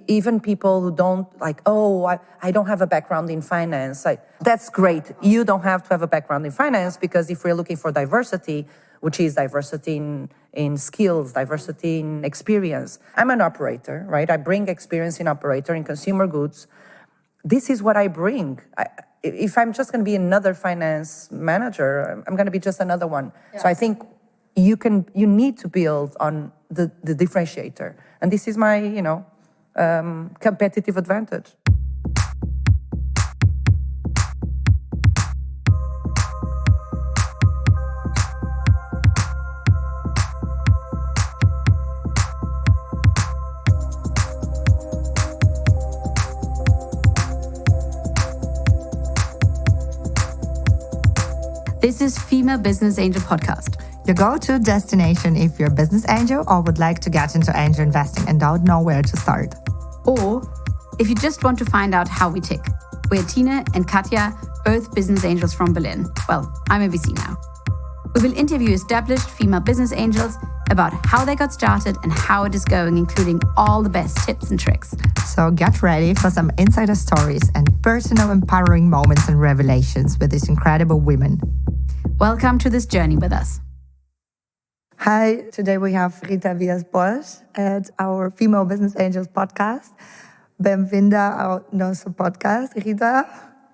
even people who don't like, I don't have a background in finance. That's great. You don't have to have a background in finance, because if we're looking for diversity, which is diversity in skills, diversity in experience. I'm an operator, right? I bring experience in operator in consumer goods. This is what I bring. If I'm just going to be another finance manager, I'm going to be just another one. Yeah. So I think you need to build on the differentiator. And this is my, competitive advantage. This is Female Business Angel Podcast. Your go-to destination if you're a business angel or would like to get into angel investing and don't know where to start. Or if you just want to find out how we tick. We're Tina and Katja, both business angels from Berlin. Well, I'm a VC now. We will interview established female business angels about how they got started and how it is going, including all the best tips and tricks. So get ready for some insider stories and personal empowering moments and revelations with these incredible women. Welcome to this journey with us. Hi, today we have Rita Vilas-Boas at our Female Business Angels podcast. Bem-vinda ao nosso podcast, Rita.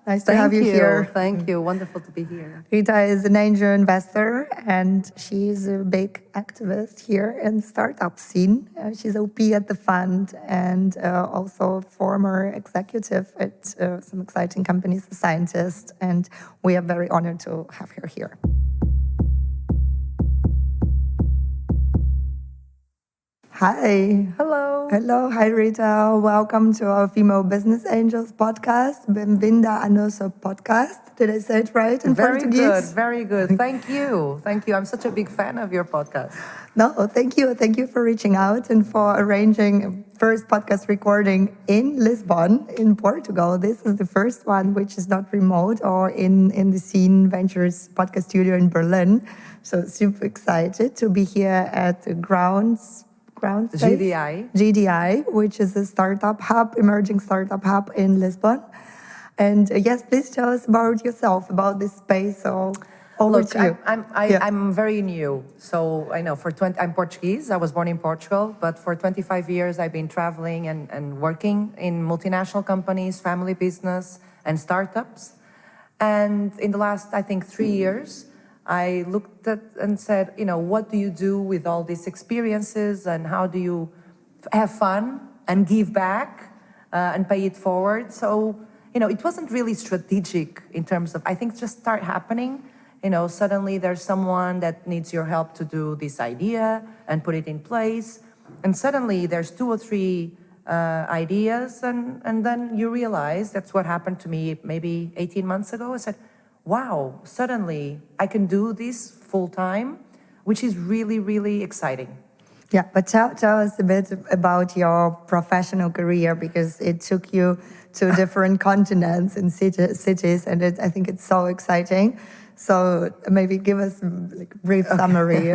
Nice to have you here. Thank you. Wonderful to be here. Rita is an angel investor and she's a big activist here in the startup scene. She's OP at the fund and also former executive at some exciting companies, a scientist. And we are very honored to have her here. Hi. Hello. Hello. Hi, Rita. Welcome to our Female Business Angels podcast. Bem-vinda ao nosso podcast. Did I say it right in Portuguese? Very good. Thank you. Thank you. I'm such a big fan of your podcast. No, thank you. Thank you for reaching out and for arranging a first podcast recording in Lisbon, in Portugal. This is the first one which is not remote or in the Scene Ventures podcast studio in Berlin. So super excited to be here at the ground space. GDI, which is a startup hub, emerging startup hub in Lisbon. And yes, please tell us about yourself, about this space. So over to you. I'm very new. So I know I'm Portuguese. I was born in Portugal, but for 25 years I've been traveling and working in multinational companies, family business, and startups. And in the last, I think, 3 years, I looked at and said, what do you do with all these experiences and how do you have fun and give back and pay it forward? So, it wasn't really strategic in terms of, I think just start happening. Suddenly there's someone that needs your help to do this idea and put it in place. And suddenly there's 2 or 3 ideas and then you realize, that's what happened to me maybe 18 months ago. I said, wow, suddenly I can do this full time, which is really, really exciting. Yeah, but tell us a bit about your professional career, because it took you to different continents and cities, and I think it's so exciting. So maybe give us a brief summary.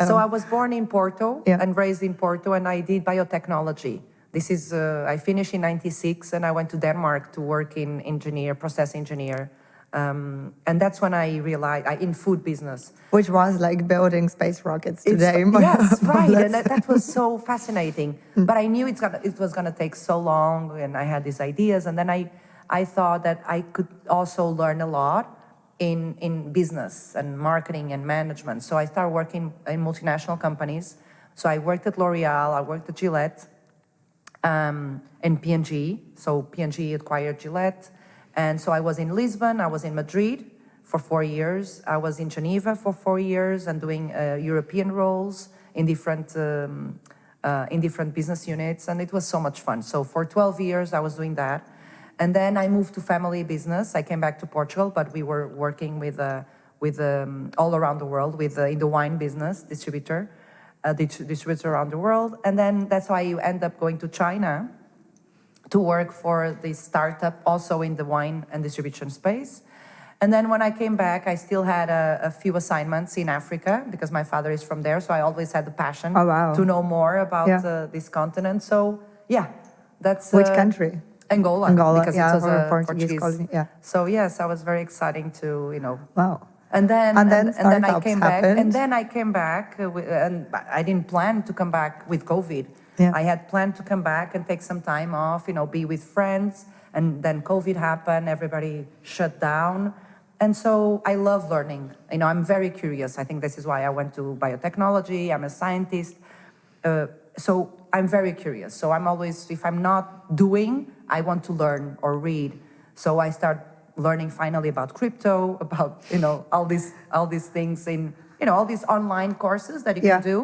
So I was born in Porto and raised in Porto, and I did biotechnology. This is, I finished in 96, and I went to Denmark to work in process engineer. And that's when I realized, in food business. Which was like building space rockets today. Yes, right. And that was so fascinating. But I knew it was going to take so long, and I had these ideas. And then I thought that I could also learn a lot in business and marketing and management. So I started working in multinational companies. So I worked at L'Oreal, I worked at Gillette, and P&G. So P&G acquired Gillette. And so I was in Lisbon, I was in Madrid for 4 years, I was in Geneva for 4 years and doing European roles in different business units, and it was so much fun. So for 12 years I was doing that. And then I moved to family business. I came back to Portugal, but we were working with all around the world, in the wine business, distributor around the world. And then that's why you end up going to China to work for the startup, also in the wine and distribution space. And then when I came back, I still had a few assignments in Africa, because my father is from there, so I always had the passion to know more about this continent. So That's Which country? Angola. Angola, Because yeah, it was or a Portuguese colony, yeah. So yes, I was very exciting to, Wow. And then, And then and then I startups came back, happened. and then I came back, and I didn't plan to come back with COVID. Yeah. I had planned to come back and take some time off, be with friends, and then COVID happened, everybody shut down. And so I love learning. I'm very curious. I think this is why I went to biotechnology. I'm a scientist. So I'm very curious. So I'm always, if I'm not doing, I want to learn or read. So I start learning finally about crypto, about all these things in all these online courses that you Yeah. can do.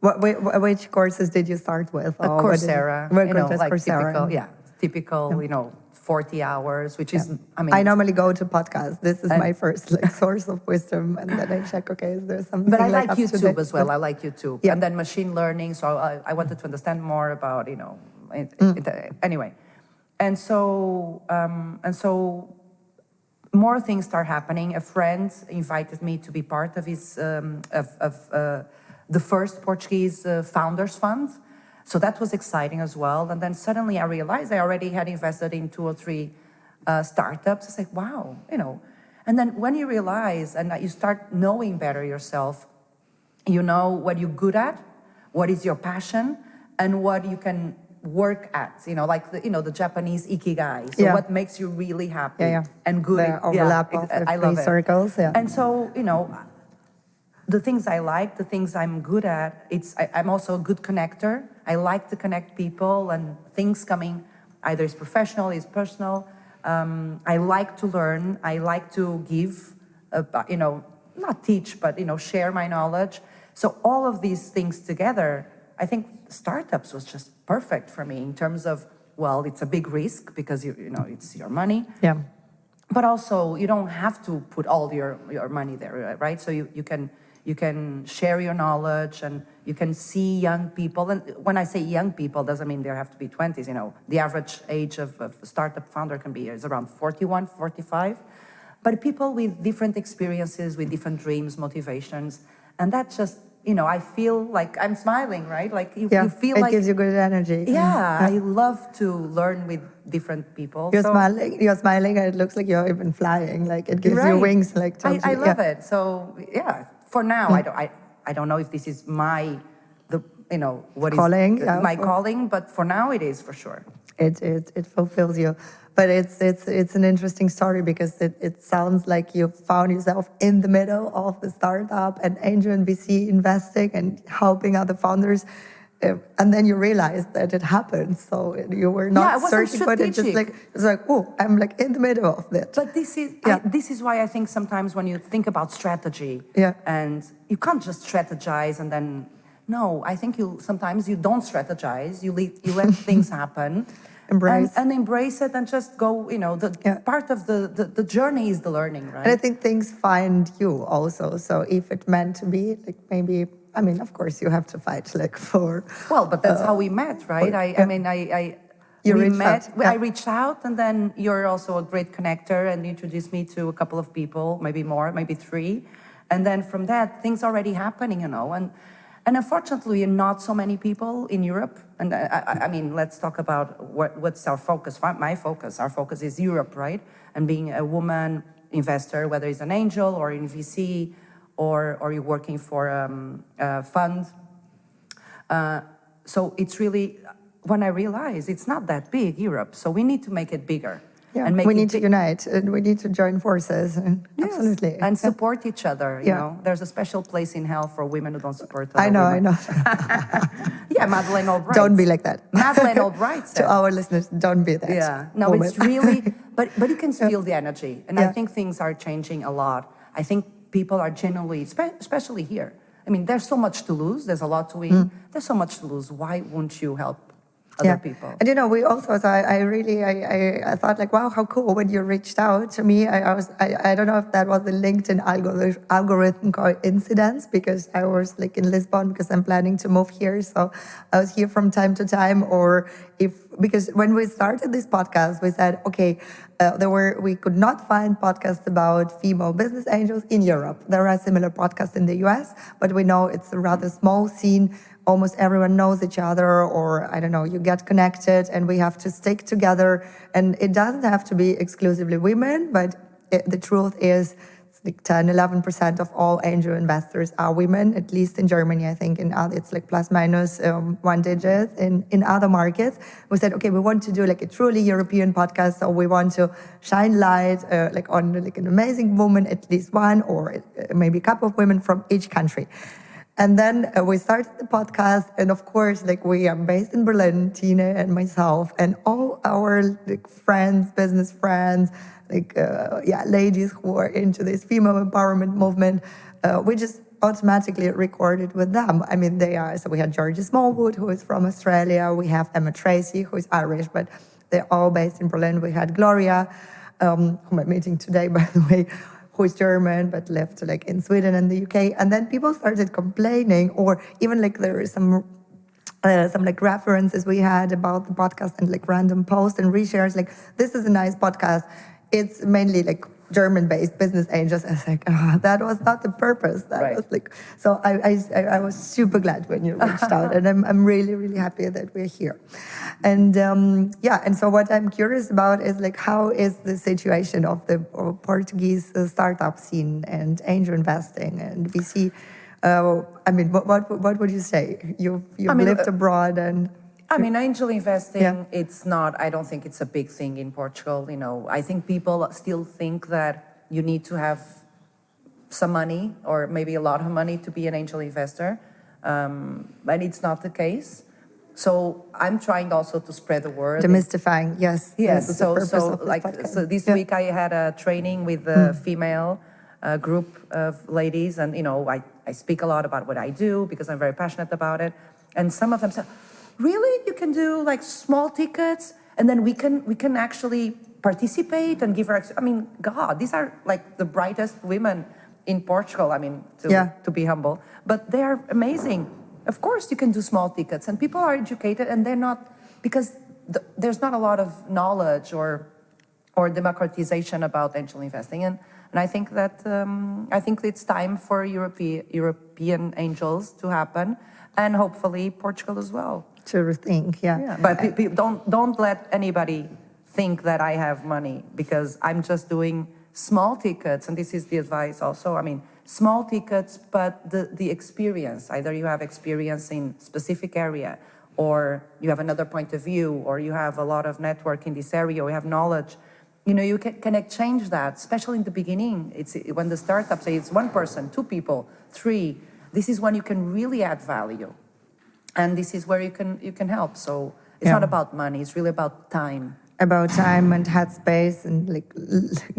Which courses did you start with? Coursera, like Coursera. typical 40 hours, which is, I normally go to podcasts. This is my first source of wisdom, and then I check. Okay, is there something? But I like up to YouTube date? as well. I like YouTube, Yeah. and then machine learning. So I wanted to understand more about anyway, and so more things start happening. A friend invited me to be part of his the first Portuguese Founders Fund. So that was exciting as well. And then suddenly I realized I already had invested in 2 or 3 startups. It's like, wow, And then when you realize and you start knowing better yourself, you know what you're good at, what is your passion, and what you can work at. Like the Japanese ikigai. So what makes you really happy and good. The overlap of the I love three it. circles. Yeah. And so, the things I like, the things I'm good at, I'm also a good connector. I like to connect people and things coming, either it's professional, it's personal. I like to learn. I like to give, not teach, but, share my knowledge. So all of these things together, I think startups was just perfect for me in terms of, well, it's a big risk because, it's your money. Yeah. But also, you don't have to put all your money there, right? So you can share your knowledge and you can see young people. And when I say young people, doesn't mean they have to be 20s. The average age of a startup founder is around 41, 45. But people with different experiences, with different dreams, motivations. And that just, I feel like I'm smiling, right? Like you feel it like... gives you good energy. Yeah, I love to learn with different people. You're smiling, and it looks like you're even flying. Like it gives you Right. wings. Like I love it. So yeah, for now, I don't know if this is what is calling, my calling, but for now it is for sure. It fulfills you. But it's an interesting story because it sounds like you found yourself in the middle of the startup and angel and VC investing and helping other founders. And then you realized that it happened. So you were not searching for it. It's like, oh, I'm like in the middle of it. But this is why I think sometimes when you think about strategy, and you can't just strategize and then, no, I think sometimes you don't strategize. You let things happen. Embrace. And embrace it and just go, part of the journey is the learning, right? And I think things find you also. So if it meant to be, like maybe, of course you have to fight for... Well, but that's how we met, right? I reached out and then you're also a great connector and introduced me to a couple of people, maybe more, maybe 3. And then from that, things already happening, And unfortunately, not so many people in Europe. And let's talk about what's our focus. My focus, our focus is Europe, right? And being a woman investor, whether it's an angel or in VC, or you're working for a fund. So it's really, when I realize it's not that big, Europe, so we need to make it bigger. Yeah, and we need to unite and we need to join forces. And yes. Absolutely. And support each other, you know. There's a special place in hell for women who don't support other women. I know. Yeah, Madeleine Albright. Don't be like that. Madeleine Albright said. To our listeners, don't be that. Yeah, no, woman. It's really, but you can feel the energy. And I think things are changing a lot. I think people are genuinely, especially here. There's so much to lose. There's a lot to win. There's so much to lose. Why won't you help other people? And we also, so I thought like, wow, how cool when you reached out to me. I don't know if that was a LinkedIn algorithm coincidence, because I was like in Lisbon because I'm planning to move here. So I was here from time to time, because when we started this podcast, we said, okay, we could not find podcasts about female business angels in Europe. There are similar podcasts in the US, but we know it's a rather small scene almost everyone knows each other, or I don't know, you get connected and we have to stick together. And it doesn't have to be exclusively women, but the truth is it's like 10-11% of all angel investors are women, at least in Germany. I think in other, it's like plus minus one digit. In other markets, we said, okay, we want to do like a truly European podcast, so we want to shine light like on like an amazing woman, at least one, or maybe a couple of women from each country. And then we started the podcast, and of course, like we are based in Berlin, Tina and myself, and all our like friends, business friends, like ladies who are into this female empowerment movement. We just automatically recorded with them. I mean, so we had Georgie Smallwood, who is from Australia. We have Emma Tracy, who is Irish, but they're all based in Berlin. We had Gloria, whom I'm meeting today, by the way, who is German, but lived like in Sweden and the UK. And then people started complaining, or even like there is some like references we had about the podcast and like random posts and reshares, like, this is a nice podcast. It's mainly like German-based business angels. I was like, that was not the purpose. That was like, so I was super glad when you reached out, and I'm really, really happy that we're here. And and so what I'm curious about is like, how is the situation of the Portuguese startup scene and angel investing and VC? I mean, what would you say? You've lived abroad and... I mean, angel investing, it's not, I don't think it's a big thing in Portugal. You know, I think people still think that you need to have some money or maybe a lot of money to be an angel investor. But it's not the case. So I'm trying also to spread the word. Demystifying, yes. Yes, so this week I had a training with a female group of ladies, and, you know, I speak a lot about what I do because I'm very passionate about it. And some of them said, really? You can do like small tickets and then we can actually participate and give our, I mean, God, these are like the brightest women in Portugal, I mean, to be humble, but they are amazing. Of course you can do small tickets, and people are educated, and they're not, because there's not a lot of knowledge or democratization about angel investing. And I think that, I think it's time for European angels to happen, and hopefully Portugal as well. To rethink, But don't let anybody think that I have money, because I'm just doing small tickets, and this is the advice also. I mean, small tickets, but the experience. Either you have experience in specific area, or you have another point of view, or you have a lot of network in this area, or you have knowledge. You know, you can exchange that, especially in the beginning. It's when the startup say it's one person, two people, three. This is when you can really add value. And this is where you can help. So it's not about money, it's really about time. About time and headspace and like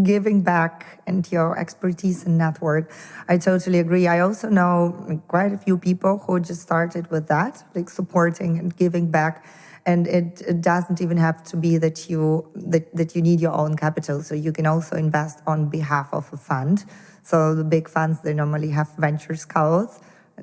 giving back and your expertise and network. I totally agree. I also know quite a few people who just started with that, like supporting and giving back. And it doesn't even have to be that you need your own capital. So you can also invest on behalf of a fund. So the big funds, they normally have venture scouts.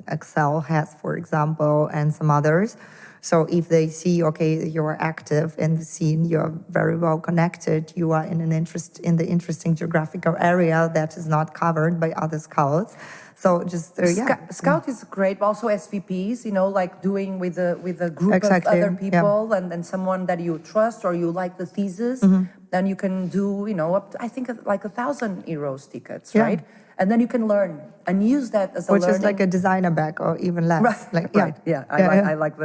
Excel has, for example, and some others. So if they see, okay, you're active in the scene, you're very well connected, you are in the interesting geographical area that is not covered by other scouts. So just Scout is great. Also SVPs, you know, like doing with a group of other people, and someone that you trust or you like the thesis, then you can do, you know, I think like 1,000 euros tickets, right? And then you can learn and use that as a learning. Which is like a designer bag or even less. I like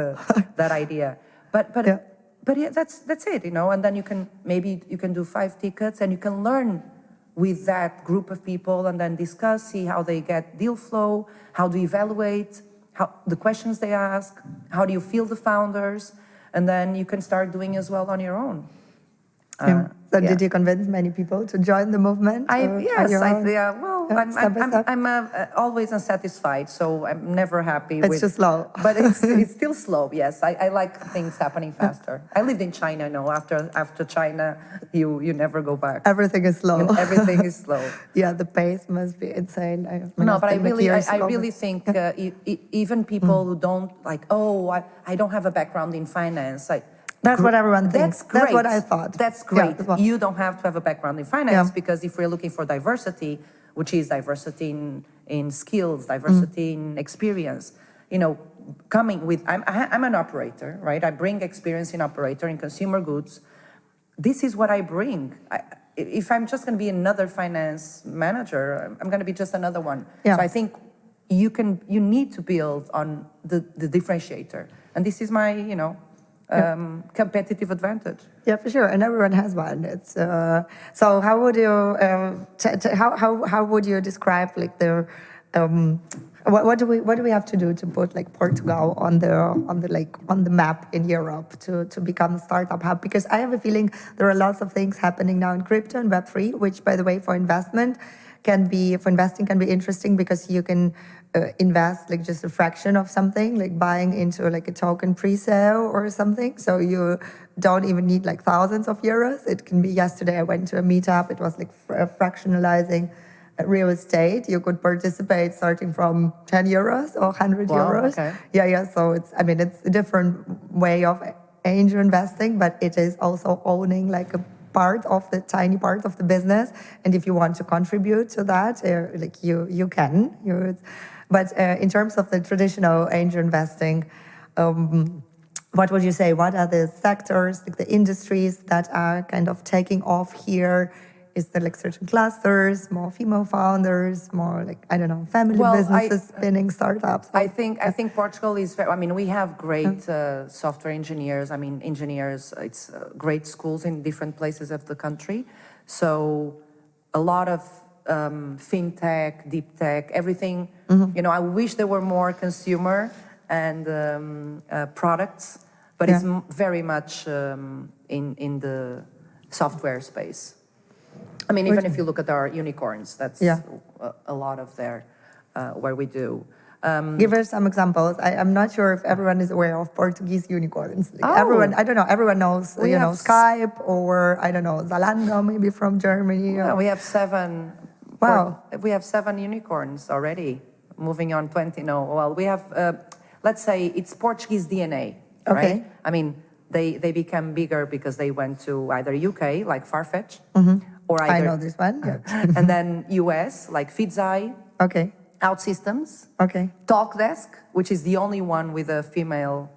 that idea. But that's it, you know. And then you can do 5 tickets, and you can learn with that group of people, and then discuss, see how they get deal flow, how to evaluate, how the questions they ask, how do you feel the founders, and then you can start doing as well on your own. So did you convince many people to join the movement? I'm always unsatisfied, so I'm never happy. It's just slow. But it's still slow, yes. I like things happening faster. I lived in China, no. After China, you never go back. Everything is slow. Everything is slow. The pace must be insane. But I really think even people who don't like, I don't have a background in finance, that's what everyone thinks. That's great. That's what I thought. That's great. You don't have to have a background in finance, because if we're looking for diversity, which is diversity in skills, diversity in experience, you know, coming with, I'm an operator, right? I bring experience in operator in consumer goods. This is what I bring. If I'm just going to be another finance manager, I'm going to be just another one. Yeah. So I think you need to build on the differentiator, and this is my, competitive advantage. Yeah, for sure, and everyone has one. It's so. How would you how would you describe like the what do we have to do to put like Portugal on the map in Europe to become a startup hub? Because I have a feeling there are lots of things happening now in crypto and Web3, which, by the way, for investing can be interesting because you can invest like just a fraction of something, like buying into like a token pre-sale or something. So you don't even need like thousands of euros. It can be, yesterday I went to a meetup, it was like fractionalizing real estate. You could participate starting from 10 euros or 100 euros. Okay. Yeah. So it's a different way of angel investing, but it is also owning like a tiny part of the business. And if you want to contribute to that, like you can. But in terms of the traditional angel investing, what would you say? What are the sectors, like the industries that are kind of taking off here? Is there like certain clusters, more female founders, more like, I don't know, family businesses spinning startups? I think Portugal is very, we have great software engineers. Engineers, it's great schools in different places of the country. So a lot of fintech, deep tech, everything. I wish there were more consumer and products, but it's very much in the software space. Even if you look at our unicorns, that's a lot of there where we do. Give us some examples. I'm not sure if everyone is aware of Portuguese unicorns. Everyone, I don't know, everyone knows, Skype or, I don't know, Zalando maybe from Germany. Yeah, we have 7. Wow. We have 7 unicorns already. Moving on 20. No, well, we have, let's say it's Portuguese DNA, right? They become bigger because they went to either UK, like Farfetch, or either, I know this one. Yeah. and then US, like Fidzai, Okay. OutSystems, Okay. TalkDesk, which is the only one with a female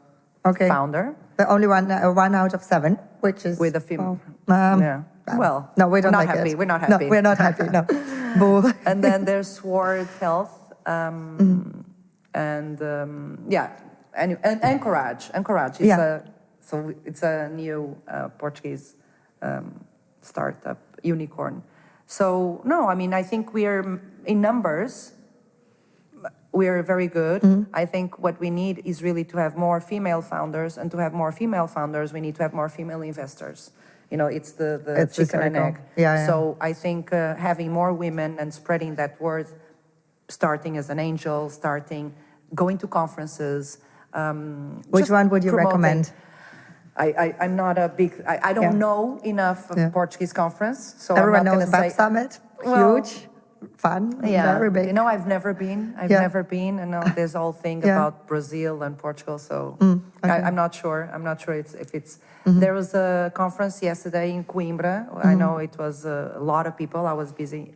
founder. The only one out of 7, which is With a female. yeah. Well, no, we don't not like happy. it. We're not happy. No, we're not happy. No. Boo. And then there's Sword Health, and Encourage. Encourage is it's a new Portuguese startup unicorn. So no, I think we're in numbers. We're very good. I think what we need is really to have more female founders, and to have more female founders, we need to have more female investors. It's the chicken and egg. Yeah. So I think having more women and spreading that word, starting as an angel, going to conferences. Which one would you recommend? I'm not a big, I don't know enough of Portuguese conference. So everyone I'm not knows Web Summit, huge, fun, very big. I've never been. Never been. And there's a whole thing about Brazil and Portugal. So I'm not sure. I'm not sure if it's. There was a conference yesterday in Coimbra. I know it was a lot of people. I was busy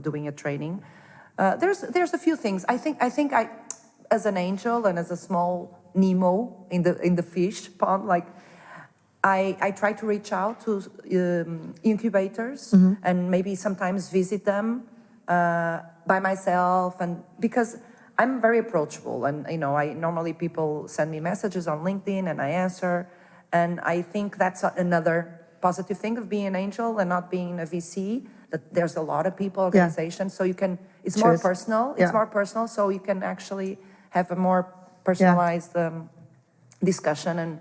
doing a training. There's a few things. I think I, as an angel and as a small Nemo in the fish pond, like I try to reach out to incubators and maybe sometimes visit them by myself, and because I'm very approachable, and I normally people send me messages on LinkedIn and I answer, and I think that's another positive thing of being an angel and not being a VC, that there's a lot of people, organizations, so you can, it's more personal, it's more personal, so you can actually have a more personalized discussion, and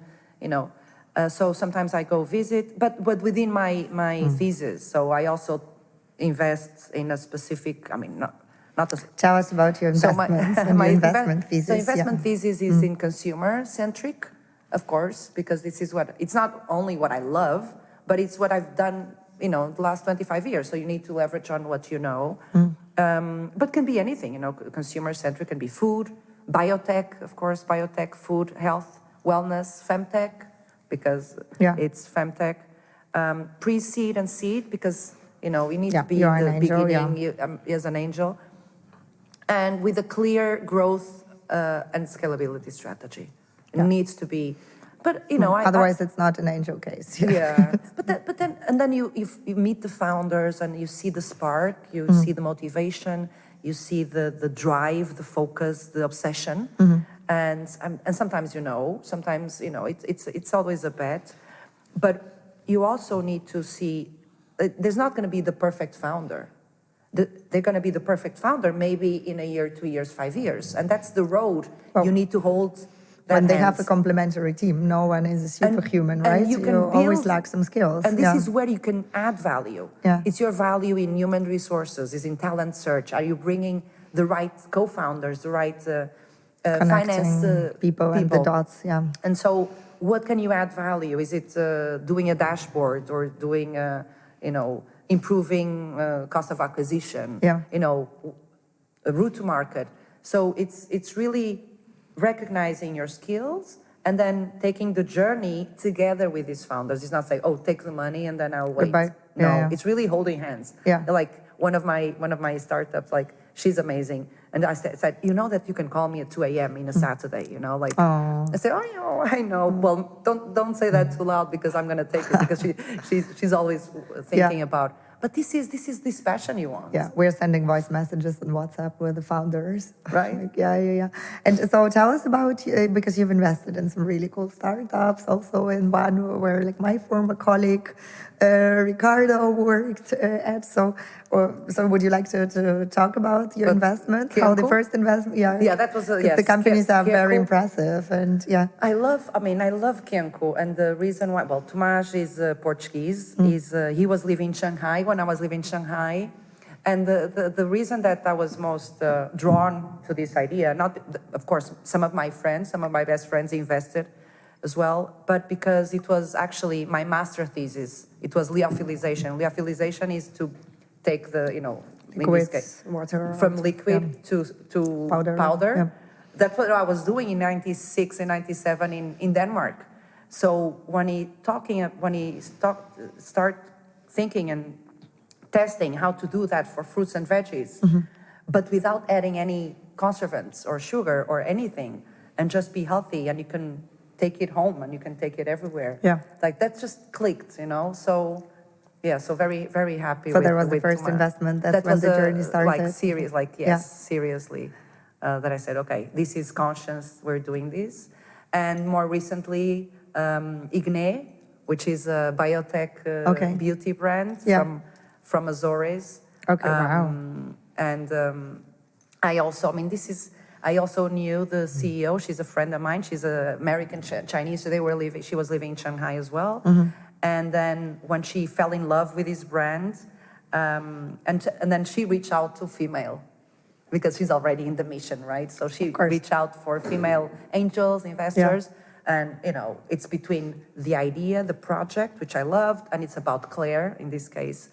so sometimes I go visit, but within my thesis. So I also invest in a specific, not a... Tell us about your investments and your investment thesis. The investment thesis is in consumer-centric, of course, because this is it's not only what I love, but it's what I've done, the last 25 years. So you need to leverage on what you know. But can be anything, consumer-centric can be food, biotech, of course, biotech, food, health, wellness, femtech, because it's femtech, pre-seed and seed, because, you need to be in the beginning as an angel, and with a clear growth and scalability strategy. It needs to be, but Otherwise, it's not an angel case. Yeah, but then you meet the founders and you see the spark, you see the motivation, you see the drive, the focus, the obsession, and sometimes sometimes it's always a bet, but you also need to see there's not going to be the perfect founder. They're going to be the perfect founder maybe in a year, 2 years, 5 years, and that's the road you need to hold. When they have a complementary team, no one is a superhuman, right? You can always lack some skills. And this is where you can add value. Yeah. It's your value in human resources, is in talent search. Are you bringing the right co-founders, the right finance people and the dots, And so what can you add value? Is it doing a dashboard or doing, improving cost of acquisition? A route to market. So it's really recognizing your skills and then taking the journey together with these founders. It's not say, oh, take the money and then I'll wait. Goodbye. No, it's really holding hands. Yeah. Like one of my startups, like she's amazing. And I said, you know that you can call me at 2 a.m. in a Saturday, like I said, oh, I know. Well, don't say that too loud because I'm going to take it because she's always thinking about. But this is this passion you want. Yeah, we're sending voice messages on WhatsApp with the founders. Right. Yeah. And so tell us about, because you've invested in some really cool startups, also in one where like my former colleague, Ricardo worked at. So would you like to talk about your investment? How the first investment? Yeah, that was the companies are very impressive, and I love Kianco, and the reason why. Well, Tomás is Portuguese. He was living in Shanghai when I was living in Shanghai, and the reason that I was most drawn to this idea, of course, some of my best friends invested as well, but because it was actually my master thesis. It was lyophilization. Lyophilization is to take the, liquids, water, from liquid to powder. Yeah. That's what I was doing in 96 and 97 in Denmark. So when he start thinking and testing how to do that for fruits and veggies, but without adding any conservants or sugar or anything, and just be healthy, and you can take it home and you can take it everywhere. Yeah. Like that just clicked, So so very, very happy. So that was the first investment. That's when the journey started. Seriously, that I said, okay, this is conscious. We're doing this, and more recently, Igne, which is a Biotech beauty brand from Azores. Okay, wow. And I also knew the CEO. She's a friend of mine. She's an American Chinese. So she was living in Shanghai as well. And then when she fell in love with his brand, and then she reached out to female, because she's already in the mission, right? So she reached out for female angels, investors, and it's between the idea, the project, which I loved, and it's about Claire in this case,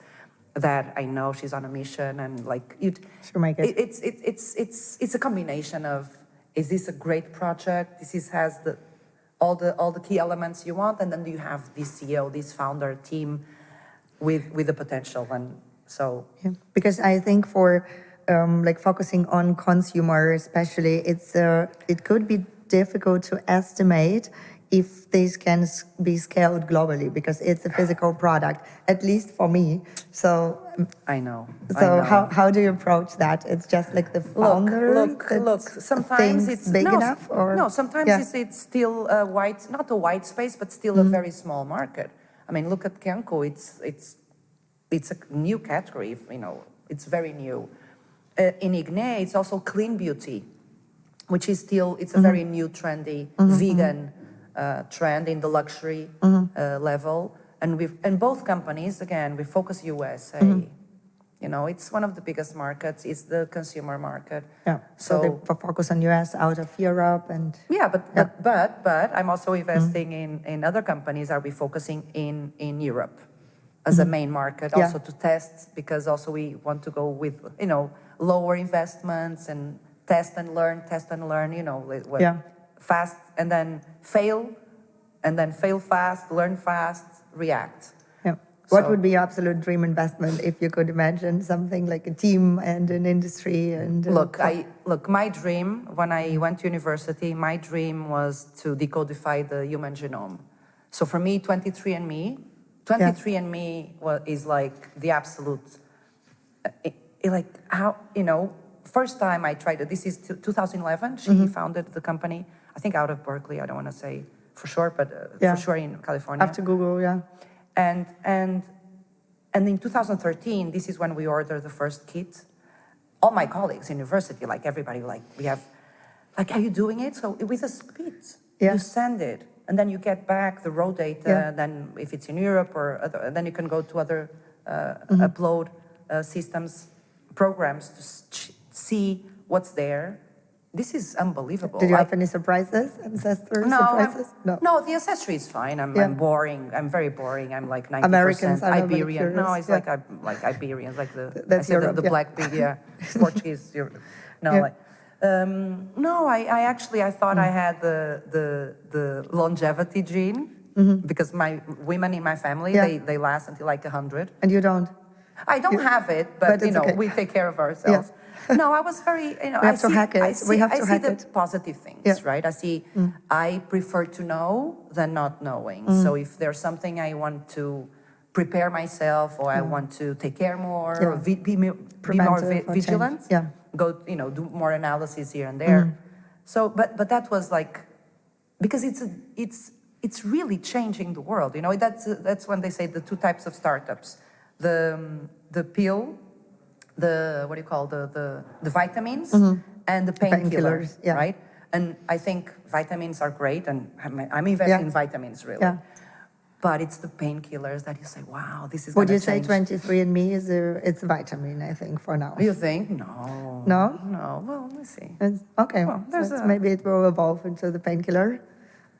that I know she's on a mission, and she'll make it. It's a combination of, is this a great project? This has all the key elements you want, and then you have this CEO, this founder team with the potential, and so. Yeah. Because I think for focusing on consumer especially, it could be difficult to estimate if this can be scaled globally, because it's a physical product, at least for me. So I know. So how do you approach that? It's just like the founder. Look. Sometimes it's big enough, or no. Sometimes it's still not a white space, but still a very small market. I mean, look at Kianco. It's a new category. It's very new. In Igne, it's also clean beauty, which is still a very new, trendy vegan trend in the luxury level. And both companies, again, we focus USA. It's one of the biggest markets. It's the consumer market. Yeah. So they focus on US out of Europe and. Yeah, but I'm also investing in other companies. Are we focusing in Europe as a main market, also to test, because also we want to go with lower investments and test and learn, fast, and then fail fast, learn fast, react. Yeah. What So, would be your absolute dream investment if you could imagine something like a team and an industry? And look, my dream when I went to university, my dream was to decodify the human genome. So for me, 23andMe is like the absolute, like how, first time I tried it, this is 2011, she founded the company, I think out of Berkeley, I don't want to say for sure, but for sure in California. After Google, yeah. And in 2013, this is when we ordered the first kit. All my colleagues in university, like everybody, are you doing it? So with a spit, you send it, and then you get back the raw data. Then if it's in Europe or other, then you can go to other upload systems, programs to see what's there. This is unbelievable. Did you have any surprises, surprises? No, the ancestry is fine. I'm boring. I'm very boring. I'm like 90% Americans are Iberian. No, it's like Iberians, like That's Europe, the black pig, Portuguese. I thought I had the longevity gene because my women in my family they last until like 100. And you don't. I don't have it, but okay. we take care of ourselves. No, I was very, we have to hack it. I see the positive things, right? I prefer to know than not knowing. So if there's something I want to prepare myself or I want to take care more or be more vigilant, go, do more analysis here and there. So, but that was like, because it's really changing the world. That's when they say the two types of startups. The pill, the vitamins and the painkillers, right? And I think vitamins are great, and I'm investing in vitamins really. But it's the painkillers that you say, wow, this is going to change. Would you say 23andMe it's a vitamin, I think, for now? You think? No. No? No, well, let's see. Okay, maybe it will evolve into the painkiller.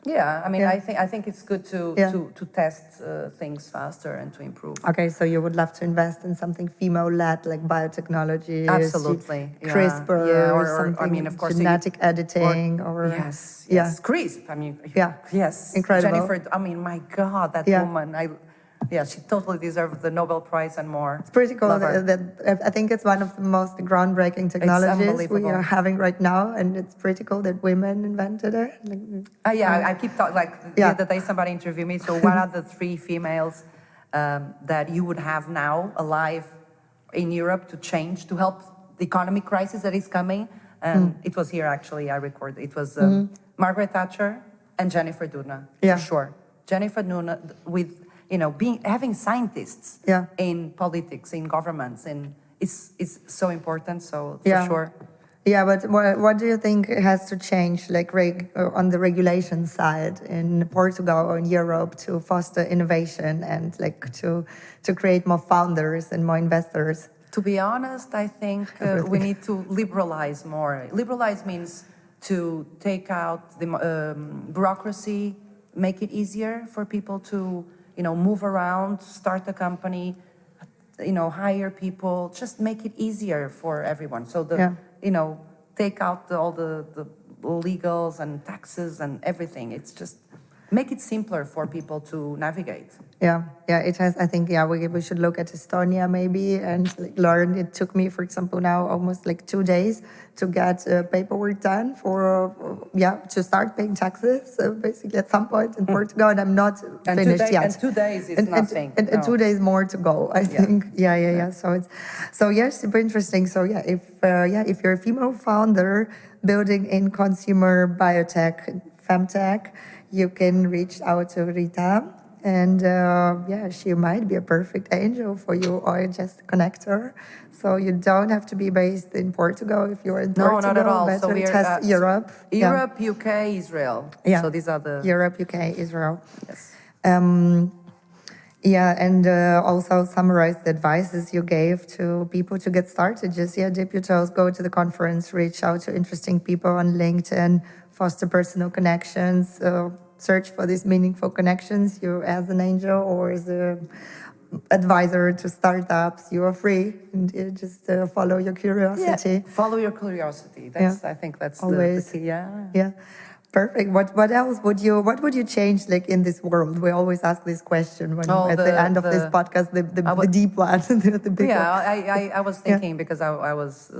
Yeah, I mean, I think it's good to test things faster and to improve. Okay, so you would love to invest in something female-led, like biotechnology, absolutely, CRISPR, or something, I mean, of course, genetic editing, yes, CRISPR. I mean, yes, incredible. Jennifer. I mean, my God, that woman. She totally deserves the Nobel Prize and more. It's pretty cool. I think it's one of the most groundbreaking technologies we are having right now, and it's pretty cool that women invented it. I keep talking, the other day somebody interviewed me, so what are the 3 females that you would have now alive in Europe to help the economic crisis that is coming? And it was here, actually, I recorded. It was Margaret Thatcher and Jennifer Doudna, for sure. Jennifer Doudna with... having scientists in politics, in governments, and it's so important. So for sure. Yeah, but what do you think has to change, like on the regulation side in Portugal or in Europe to foster innovation and like to create more founders and more investors? To be honest, I think we need to liberalize more. Liberalize means to take out the bureaucracy, make it easier for people to move around, start a company, hire people, just make it easier for everyone. So take out all the legals and taxes and everything. It's just make it simpler for people to navigate. Yeah, it has. I think, we should look at Estonia maybe and learn. It took me, for example, now almost 2 days to get paperwork done to start paying taxes. Basically, at some point in Portugal, and I'm not finished yet. And 2 days is nothing. And 2 days more to go, I think. Yeah. So it's super interesting. So if you're a female founder building in consumer biotech, femtech, you can reach out to Rita. And she might be a perfect angel for you, or just a connector. So you don't have to be based in Portugal if you're in Portugal. No, not at all. So it has Europe. Europe, UK, Israel. Yeah. So these are the... Europe, UK, Israel. Yes. And also summarize the advices you gave to people to get started. Just, dip your toes, go to the conference, reach out to interesting people on LinkedIn, foster personal connections, search for these meaningful connections. You as an angel or as an advisor to startups, you are free, and you just follow your curiosity. Follow your curiosity. I think that's always the key. Yeah. Perfect. What else would you change like in this world? We always ask this question when at the end of this podcast, the deep one, the big one. I was thinking because I was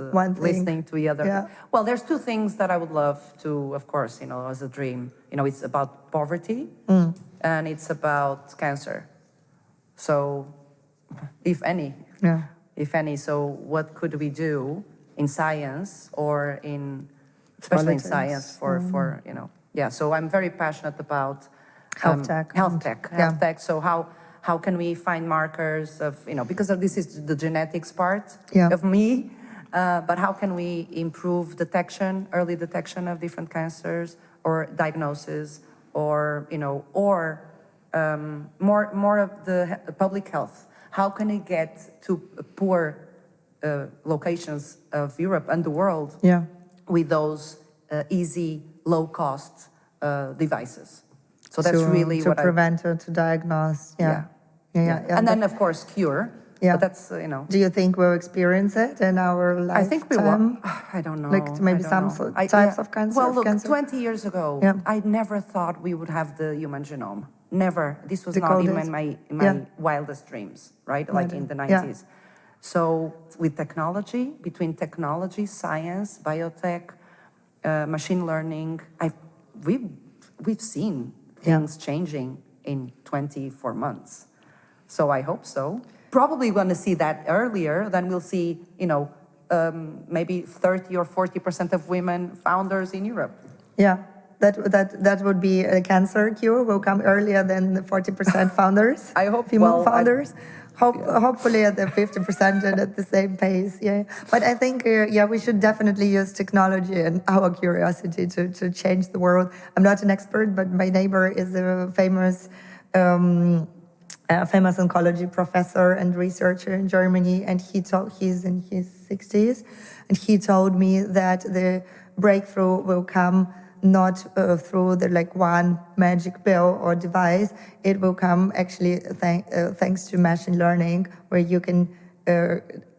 listening to the other. Yeah. Well, there's two things that I would love to, of course, as a dream. It's about poverty and it's about cancer. So, if any. So what could we do in science or especially in science for. So I'm very passionate about health tech. So how can we find markers of, because this is the genetics part of me, but how can we improve early detection of different cancers or diagnosis or more of the public health. How can it get to poor locations of Europe and the world with those easy, low-cost devices? So that's really to what prevent or to diagnose. And then, of course, cure. But that's, Do you think we'll experience it in our lifetime? I think we will. I don't know. Like maybe some types of cancer? Well, look, 20 years ago, I never thought we would have the human genome. Never. This was not even in my wildest dreams, right? Like in the 90s. So with technology, between technology, science, biotech, machine learning, we've seen things changing in 24 months. So I hope so. Probably going to see that earlier. Then we'll see, maybe 30 or 40% of women founders in Europe. Yeah. That would be a cancer cure. Will come earlier than the 40% founders. I hope female founders. Hopefully at the 50% and at the same pace. Yeah. But I think we should definitely use technology and our curiosity to change the world. I'm not an expert, but my neighbor is a famous oncology professor and researcher in Germany, and he's in his 60s, and he told me that the breakthrough will come not through the one magic pill or device. It will come actually thanks to machine learning, where you can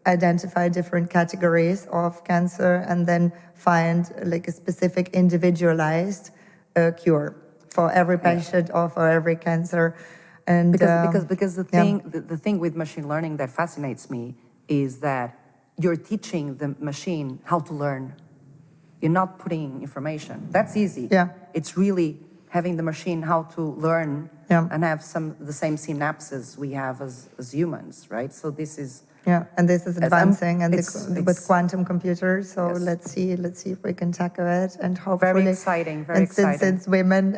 identify different categories of cancer and then find a specific individualized cure for every patient or for every cancer. And because the thing with machine learning that fascinates me is that you're teaching the machine how to learn. You're not putting information. That's easy. Yeah. It's really having the machine how to learn and have the same synapses we have as humans, right? So this is and this is advancing with quantum computers. So let's see if we can tackle it, and hopefully very exciting. Since women,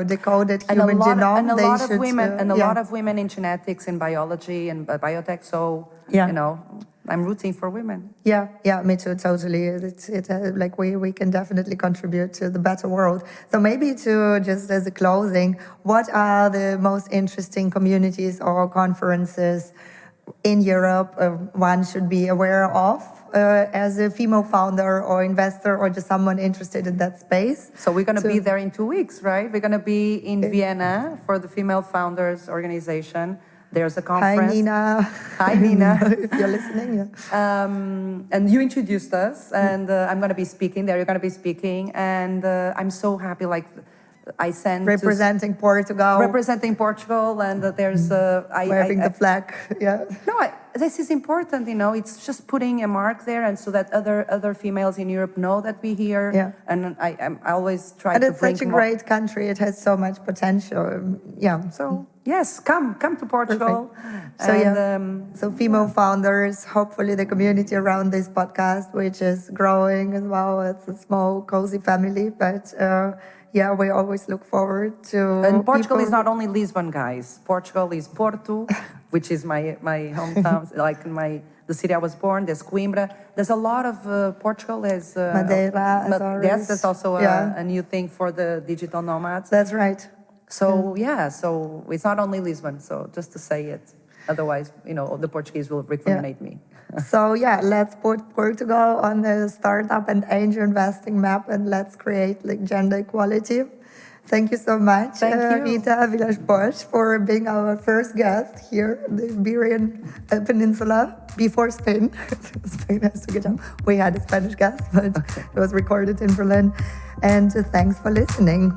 decoded human genome, and a lot of women in genetics and biology and biotech. So I'm rooting for women. Yeah, me too, totally. We can definitely contribute to the better world. So maybe just as a closing, what are the most interesting communities or conferences in Europe one should be aware of as a female founder or investor or just someone interested in that space? So we're going to be there in 2 weeks, right? We're going to be in Vienna for the Female Founders Organization. There's a conference. Hi, Nina. If you're listening, and you introduced us, and I'm going to be speaking there. You're going to be speaking, and I'm so happy. I sent representing Portugal, and there's waving the flag. Yeah. No, this is important. It's just putting a mark there, and so that other females in Europe know that we're here. Yeah. And I always try and to it's bring such a great country. It has so much potential. Yeah. So yes, come to Portugal. Perfect. So female founders. Hopefully, the community around this podcast, which is growing as well. It's a small, cozy family, but. We always look forward to. And Portugal is not only Lisbon, guys. Portugal is Porto, which is my hometown, the city I was born. There's Coimbra. There's a lot of Portugal. There's Madeira. Yes, that's also a new thing for the digital nomads. That's right. So so it's not only Lisbon. So just to say it, otherwise, the Portuguese will recriminate me. So let's put Portugal on the startup and angel investing map, and let's create gender equality. Thank you so much, Thank you. Rita Vilas-Boas, for being our first guest here in the Iberian Peninsula before Spain. Spain has to get up. We had a Spanish guest, but it was recorded in Berlin. And thanks for listening.